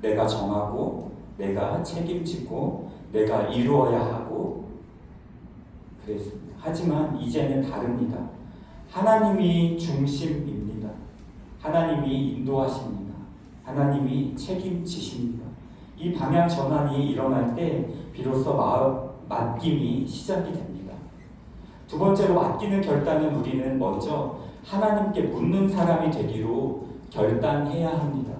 내가 정하고, 내가 책임지고, 내가 이루어야 하고 그랬습니다. 하지만 이제는 다릅니다. 하나님이 중심입니다. 하나님이 인도하십니다. 하나님이 책임지십니다. 이 방향 전환이 일어날 때 비로소 맡김이 시작이 됩니다. 두 번째로 맡기는 결단은 우리는 먼저 하나님께 묻는 사람이 되기로 결단해야 합니다.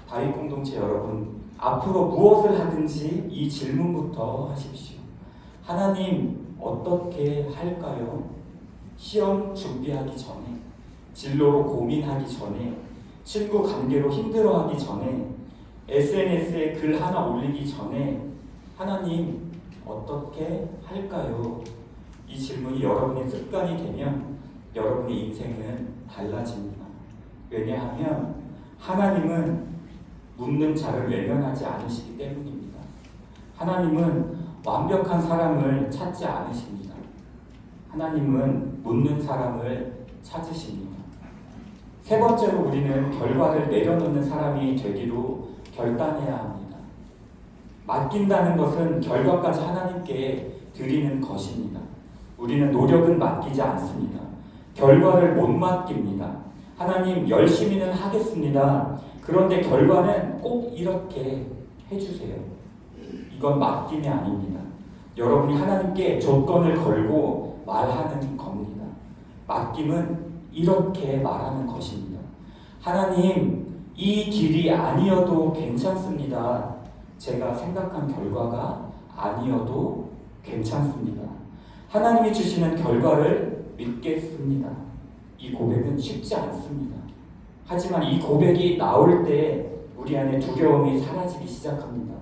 다윗 공동체 여러분, 앞으로 무엇을 하든지 이 질문부터 하십시오. 하나님, 어떻게 할까요? 시험 준비하기 전에, 진로로 고민하기 전에, 친구 관계로 힘들어하기 전에, SNS에 글 하나 올리기 전에 하나님, 어떻게 할까요? 이 질문이 여러분의 습관이 되면 여러분의 인생은 달라집니다. 왜냐하면 하나님은 묻는 자를 외면하지 않으시기 때문입니다. 하나님은 완벽한 사람을 찾지 않으십니다. 하나님은 묻는 사람을 찾으십니다. 세 번째로 우리는 결과를 내려놓는 사람이 되기로 결단해야 합니다. 맡긴다는 것은 결과까지 하나님께 드리는 것입니다. 우리는 노력은 맡기지 않습니다. 결과를 못 맡깁니다. 하나님, 열심히는 하겠습니다. 그런데 결과는 꼭 이렇게 해주세요. 이건 맡김이 아닙니다. 여러분이 하나님께 조건을 걸고 말하는 겁니다. 맡김은 이렇게 말하는 것입니다. 하나님, 이 길이 아니어도 괜찮습니다. 제가 생각한 결과가 아니어도 괜찮습니다. 하나님이 주시는 결과를 믿겠습니다. 이 고백은 쉽지 않습니다. 하지만 이 고백이 나올 때 우리 안에 두려움이 사라지기 시작합니다.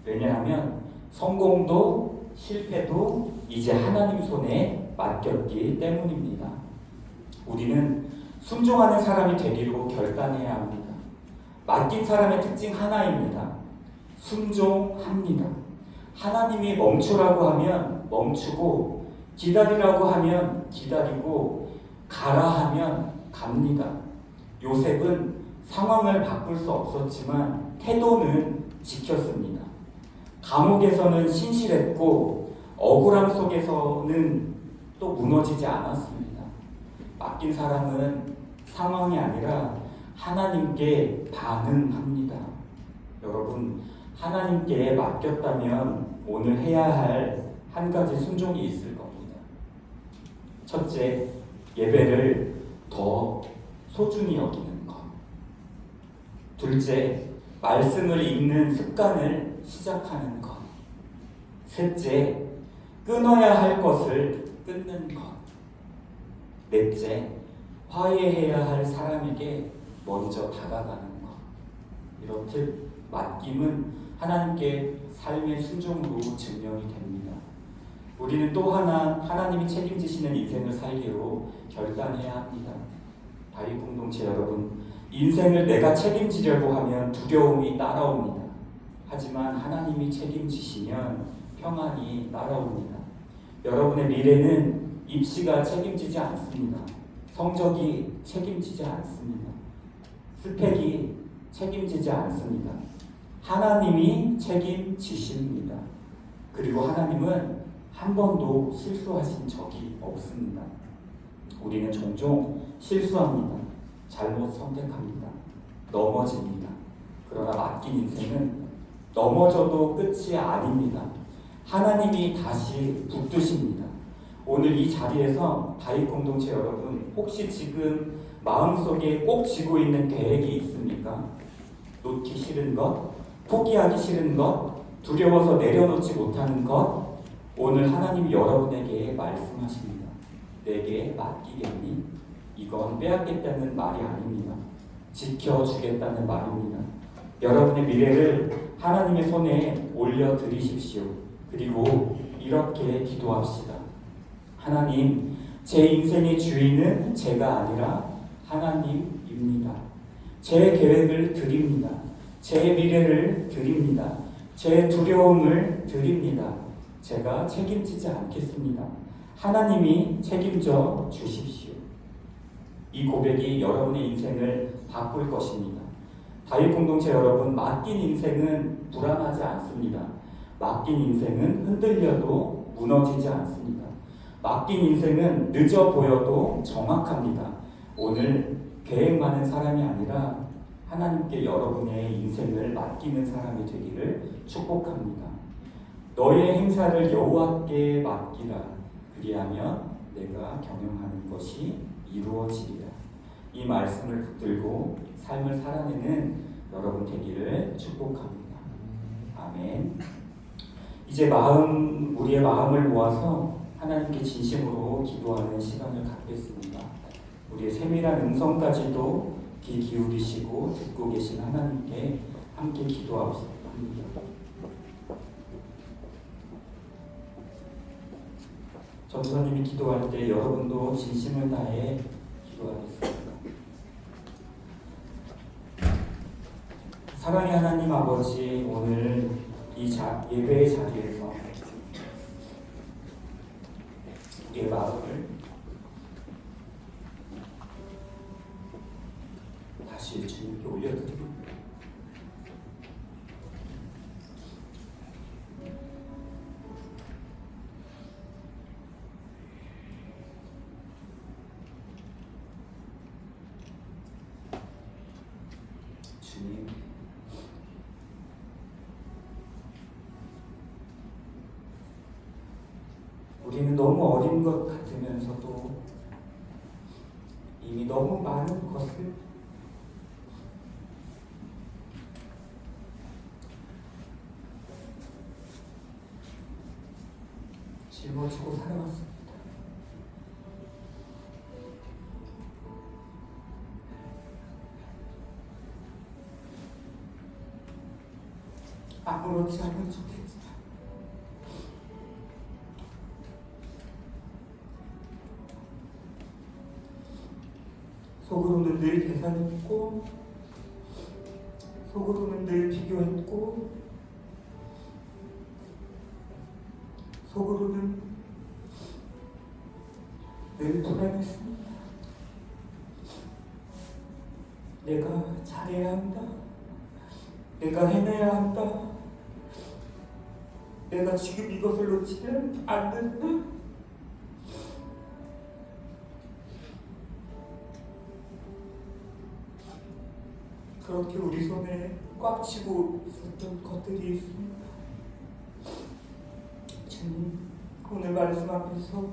왜냐하면 성공도 실패도 이제 하나님 손에 맡겼기 때문입니다. 우리는 순종하는 사람이 되기로 결단해야 합니다. 맡긴 사람의 특징 하나입니다. 순종합니다. 하나님이 멈추라고 하면 멈추고, 기다리라고 하면 기다리고, 가라 하면 갑니다. 요셉은 상황을 바꿀 수 없었지만 태도는 지켰습니다. 감옥에서는 신실했고 억울함 속에서는 또 무너지지 않았습니다. 맡긴 사람은 상황이 아니라 하나님께 반응합니다. 여러분, 하나님께 맡겼다면 오늘 해야 할 한 가지 순종이 있을 겁니다. 첫째, 예배를 더 소중히 여기는 것. 둘째, 말씀을 읽는 습관을 시작하는 것. 셋째, 끊어야 할 것을 끊는 것. 넷째, 화해해야 할 사람에게 먼저 다가가는 것. 이렇듯 맡김은 하나님께 삶의 순종으로 증명이 됩니다. 우리는 또 하나님이 책임지시는 인생을 살기로 결단해야 합니다. 다윗 공동체 여러분, 인생을 내가 책임지려고 하면 두려움이 따라옵니다. 하지만 하나님이 책임지시면 평안이 따라옵니다. 여러분의 미래는 입시가 책임지지 않습니다. 성적이 책임지지 않습니다. 스펙이 책임지지 않습니다. 하나님이 책임지십니다. 그리고 하나님은 한 번도 실수하신 적이 없습니다. 우리는 종종 실수합니다. 잘못 선택합니다. 넘어집니다. 그러나 맡긴 인생은 넘어져도 끝이 아닙니다. 하나님이 다시 붙드십니다. 오늘 이 자리에서 다윗 공동체 여러분, 혹시 지금 마음속에 꼭 쥐고 있는 계획이 있습니까? 놓기 싫은 것, 포기하기 싫은 것, 두려워서 내려놓지 못하는 것, 오늘 하나님이 여러분에게 말씀하십니다. 내게 맡기겠니? 이건 빼앗겠다는 말이 아닙니다. 지켜주겠다는 말입니다. 여러분의 미래를 하나님의 손에 올려드리십시오. 그리고 이렇게 기도합시다. 하나님, 제 인생의 주인은 제가 아니라 하나님입니다. 제 계획을 드립니다. 제 미래를 드립니다. 제 두려움을 드립니다. 제가 책임지지 않겠습니다. 하나님이 책임져 주십시오. 이 고백이 여러분의 인생을 바꿀 것입니다. 다윗 공동체 여러분, 맡긴 인생은 불안하지 않습니다. 맡긴 인생은 흔들려도 무너지지 않습니다. 맡긴 인생은 늦어 보여도 정확합니다. 오늘 계획 많은 사람이 아니라 하나님께 여러분의 인생을 맡기는 사람이 되기를 축복합니다. 너의 행사를 여호와께 맡기라. 그리하면 내가 경영하는 것이 이루어지리라. 이 말씀을 붙들고 삶을 살아내는 여러분 되기를 축복합니다. 아멘. 이제 우리의 마음을 모아서 하나님께 진심으로 기도하는 시간을 갖겠습니다. 우리의 세밀한 음성까지도 귀 기울이시고 듣고 계신 하나님께 함께 기도합니다. 전도사님이 기도할 때 여러분도 진심을 다해 기도하겠습니다. 사랑의 하나님 아버지, 오늘 이 예배의 자리에서 우리의 마음을 다시 주님께 올려드립니다. 주님, 우리는 너무 어린 것 같으면서도 이미 너무 많은 것을 짊어지고 살아왔습니다. 아무렇지 않은 척했지만 속으로는 늘 계산했고 속으로는 늘 비교했고 속으로는 늘 불안했습니다. 내가 잘해야 한다. 내가 해내야 한다. 내가 지금 이것을 놓치면 안 된다. 그렇게 우리 손에 꽉 쥐고 있었던 것들이 있습니다. 주님, 오늘 말씀 앞에서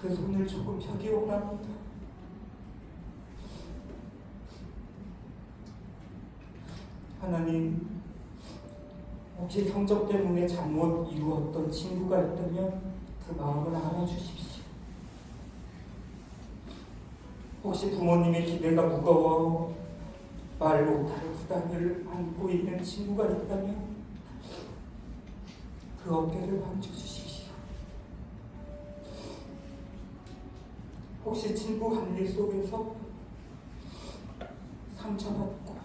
그 손을 조금 펴기 원합니다. 하나님, 혹시 성적 때문에 잘못 이루었던 친구가 있다면 그 마음을 알아주십시오. 혹시 부모님의 기대가 무거워 말 못할 부담을 안고 있는 친구가 있다면 그 어깨를 만져주십시오. 혹시 친구 관계 속에서 상처받고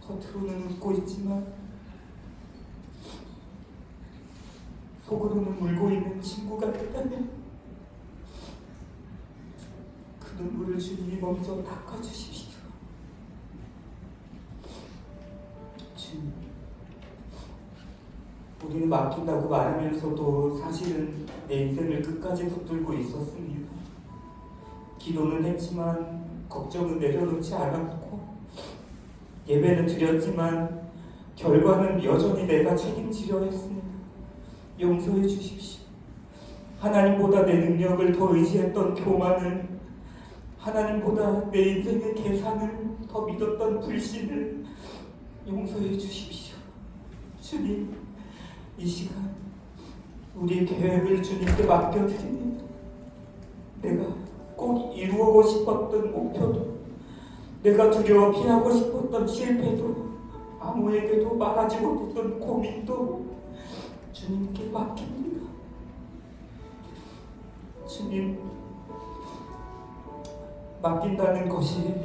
겉으로는 웃고 있지만 속으로는 울고 있는 친구가 있다면 그 눈물을 주님이 먼저 닦아주십시오. 주님, 우리는 맡긴다고 말하면서도 사실은 내 인생을 끝까지 붙들고 있었습니다. 기도는 했지만 걱정은 내려놓지 않았고 예배는 드렸지만 결과는 여전히 내가 책임지려 했습니다. 용서해 주십시오. 하나님보다 내 능력을 더 의지했던 교만을, 하나님보다 내 인생의 계산을 더 믿었던 불신을 용서해 주십시오. 주님, 이 시간 우리의 계획을 주님께 맡겨드립니다. 내가 꼭 이루고 싶었던 목표도, 내가 두려워 피하고 싶었던 실패도, 아무에게도 말하지 못했던 고민도 주님께 맡깁니다. 주님, 맡긴다는 것이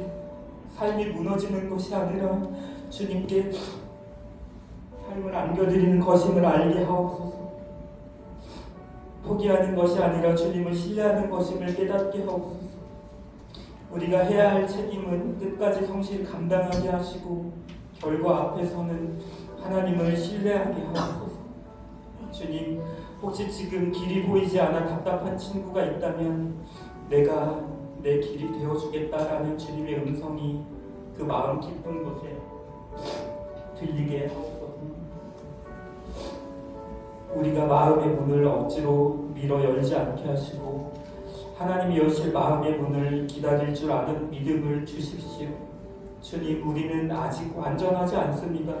삶이 무너지는 것이 아니라 주님께 삶을 안겨드리는 것임을 알게 하옵소서. 포기하는 것이 아니라 주님을 신뢰하는 것임을 깨닫게 하옵소서. 우리가 해야 할 책임은 끝까지 성실히 감당하게 하시고 결과 앞에서는 하나님을 신뢰하게 하옵소서. 주님, 혹시 지금 길이 보이지 않아 답답한 친구가 있다면 내가 내 길이 되어주겠다라는 주님의 음성이 그 마음 깊은 곳에 들리게 하옵소서. 우리가 마음의 문을 억지로 밀어 열지 않게 하시고 하나님이 여실 마음의 문을 기다릴 줄 아는 믿음을 주십시오. 주님, 우리는 아직 완전하지 않습니다.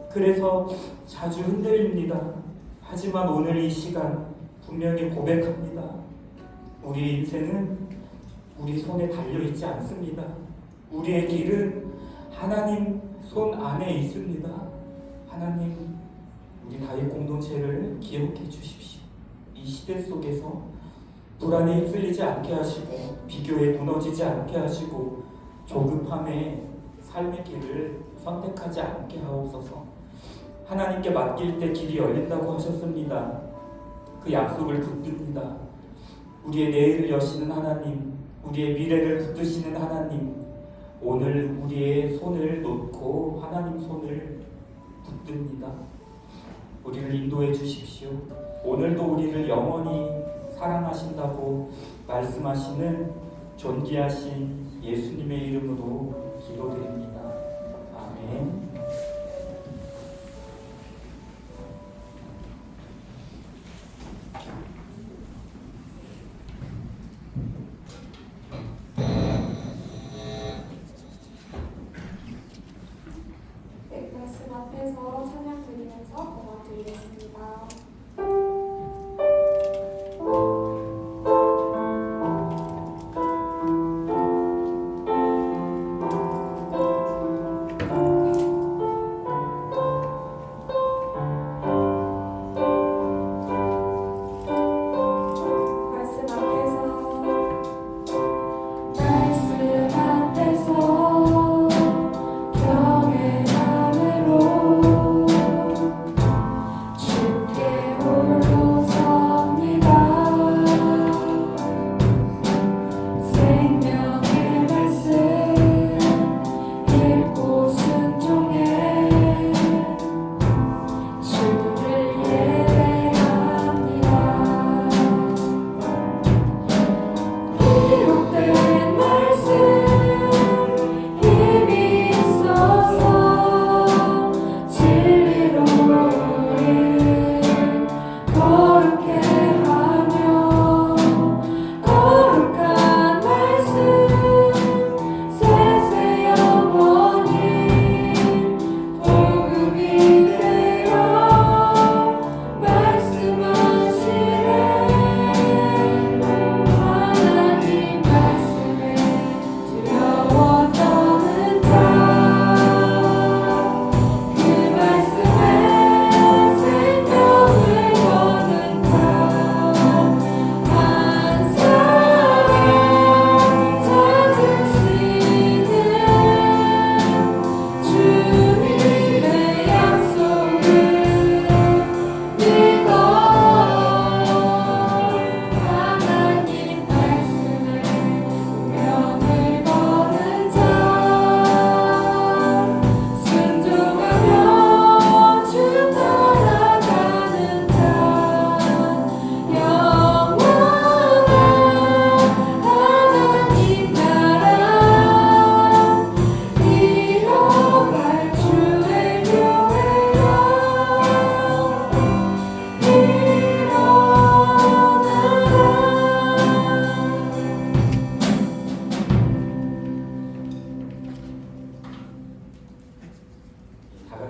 그래서 자주 흔들립니다. 하지만 오늘 이 시간 분명히 고백합니다. 우리 인생은 우리 손에 달려있지 않습니다. 우리의 길은 하나님 손 안에 있습니다. 하나님, 우리 다윗 공동체를 기억해 주십시오. 이 시대 속에서 불안에 휩쓸리지 않게 하시고 비교에 무너지지 않게 하시고 조급함에 삶의 길을 선택하지 않게 하옵소서. 하나님께 맡길 때 길이 열린다고 하셨습니다. 그 약속을 붙듭니다. 우리의 내일을 여시는 하나님, 우리의 미래를 붙드시는 하나님, 오늘 우리의 손을 놓고 하나님 손을 붙듭니다. 우리를 인도해 주십시오. 오늘도 우리를 영원히 사랑하신다고 말씀하시는 존귀하신 예수님의 이름으로 기도드립니다. 아멘. 네, 말씀 앞에서 찬양 드리면서 고마 드리겠습니다.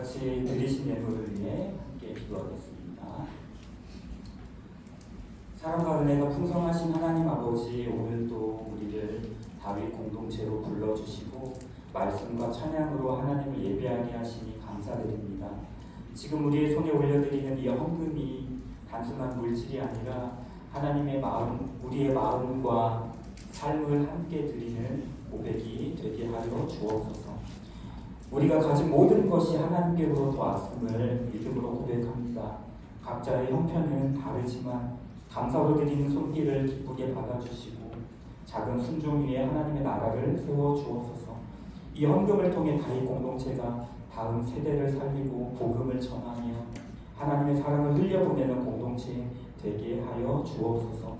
같이 드리신 예물을 위해 함께 기도하겠습니다. 사랑과 은혜가 풍성하신 하나님 아버지, 오늘도 우리를 다윗 공동체로 불러주시고 말씀과 찬양으로 하나님을 예배하게 하시니 감사드립니다. 지금 우리의 손에 올려드리는 이 헌금이 단순한 물질이 아니라 하나님의 마음, 우리의 마음과 삶을 함께 드리는 고백이 되게 하여 주옵소서. 우리가 가진 모든 것이 하나님께로부터 왔음을 믿음으로 고백합니다. 각자의 형편은 다르지만 감사로 드리는 손길을 기쁘게 받아주시고 작은 순종 위에 하나님의 나라를 세워 주옵소서. 이 헌금을 통해 다윗 공동체가 다음 세대를 살리고 복음을 전하며 하나님의 사랑을 흘려보내는 공동체 되게 하여 주옵소서.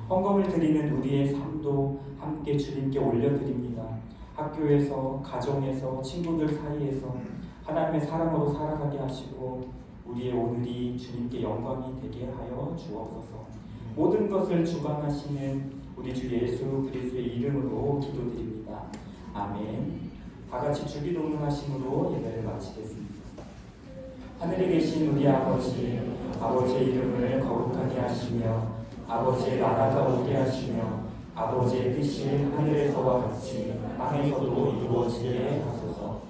헌금을 드리는 우리의 삶도 함께 주님께 올려드립니다. 학교에서, 가정에서, 친구들 사이에서 하나님의 사랑으로 살아가게 하시고 우리의 오늘이 주님께 영광이 되게 하여 주옵소서. 모든 것을 주관하시는 우리 주 예수 그리스도의 이름으로 기도드립니다. 아멘. 다 같이 주기도문하심으로 예배를 마치겠습니다. 하늘에 계신 우리 아버지, 아버지의 이름을 거룩하게 하시며 아버지의 나라가 오게 하시며 아버지의 뜻이 하늘에서와 같이 땅에서도 이루어지게 하소서.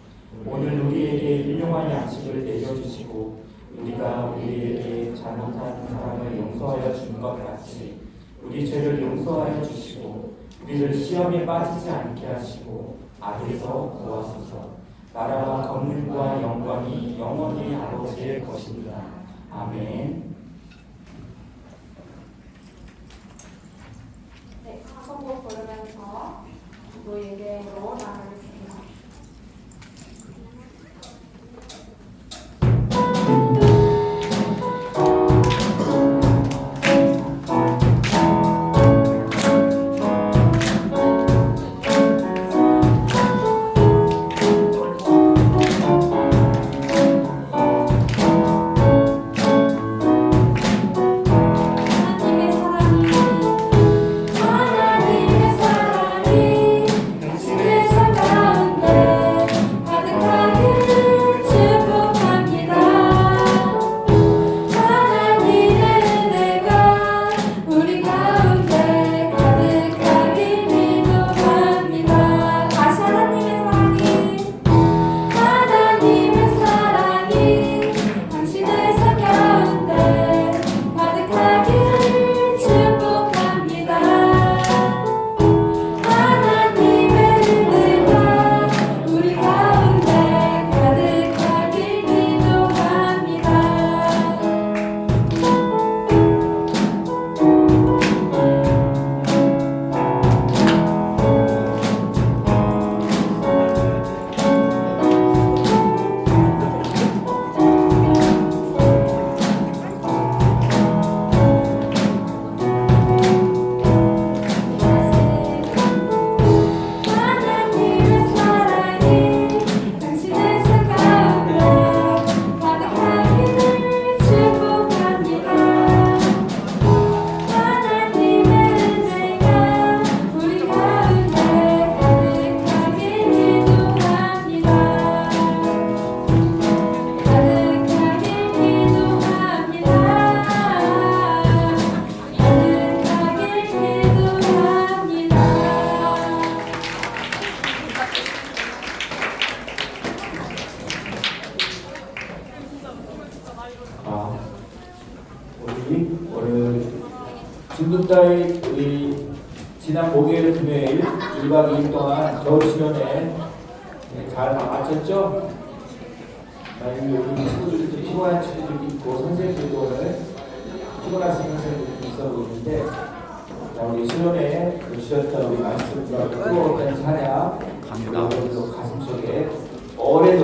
오늘 우리에게 일용할 양식을 내려주시고 우리가 우리에게 잘못한 사람을 용서하여 준 것 같이 우리 죄를 용서하여 주시고 우리를 시험에 빠지지 않게 하시고 악에서 구하소서. 나라와 권능과 영광이 영원히 아버지의 것입니다. 아멘. 네, 가성곡 부르면서 기도 예배로 나가겠습니다. 하나님의 사랑이 당신의 삶 가운데 가득하기를 축복합니다. 하나님의 은혜가 우리 가운데 가득하길 기도합니다. 다시 하나님의 사랑이 당신의 삶 가운데 가득하기를 축복합니다. 하나님의 은혜가 우리 가운데 가득하길 기도합니다. 하나님의 사랑이 당신의 삶 가운데 가득하기를 축복합니다. 하나님의 은혜가 우리 가운데 가득하길 기도합니다. 가득하길 기도합니다. 가득하길 기도합니다. 우리 오늘 중등자의 우리 지난 목요일 금요일 1박 2일 동안 겨울 수련회 잘 마쳤죠? 우리 친구들이 피곤한 친구들이 있고 선생님들도 오늘 피곤하신 선생님들이 있어 보이는데 자 우리 수련회 주셨던 우리 말씀과 뜨거웠던 찬양 여러분도 가슴속에 오래도록